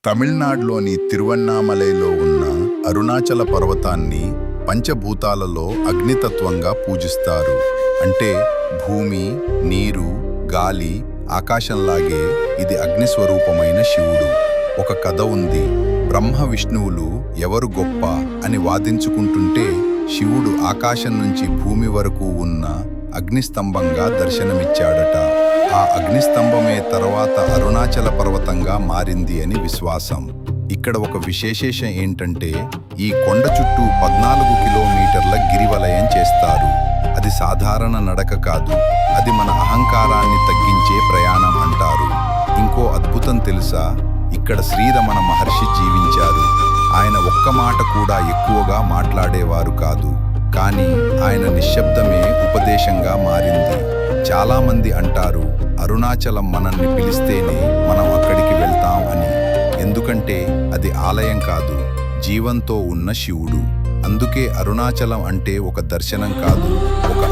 తమిళనాడులోని తిరువన్నామలైలో ఉన్న అరుణాచల పర్వతాన్ని పంచభూతాలలో అగ్నితత్వంగా పూజిస్తారు. అంటే భూమి, నీరు, గాలి, ఆకాశంలాగే ఇది అగ్నిస్వరూపమైన శివుడు. ఒక కథ ఉంది. బ్రహ్మ విష్ణువులు ఎవరు గొప్ప అని వాదించుకుంటుంటే శివుడు ఆకాశం నుంచి భూమి వరకు ఉన్న అగ్నిస్తంభంగా దర్శనమిచ్చాడట. ఆ అగ్నిస్తంభమే తర్వాత అరుణాచల పర్వతంగా మారింది అని విశ్వాసం. ఇక్కడ ఒక విశేషం ఏంటంటే ఈ కొండ చుట్టూ 14 కిలోమీటర్ల గిరివలయం చేస్తారు. అది సాధారణ నడక కాదు, అది మన అహంకారాన్ని తగ్గించే ప్రయాణం అంటారు. ఇంకో అద్భుతం తెలుసా? ఇక్కడ శ్రీరమణ మహర్షి జీవించారు. ఆయన ఒక్క మాట కూడా ఎక్కువగా మాట్లాడేవారు కాదు, కానీ ఆయన నిశ్శబ్దమే ఉపదేశంగా మారింది. చాలామంది అంటారు అరుణాచలం మనల్ని పిలిస్తేనే మనం అక్కడికి వెళ్తాం అని. ఎందుకంటే అది ఆలయం కాదు, జీవంతో ఉన్న శివుడు. అందుకే అరుణాచలం అంటే ఒక దర్శనం కాదు, ఒక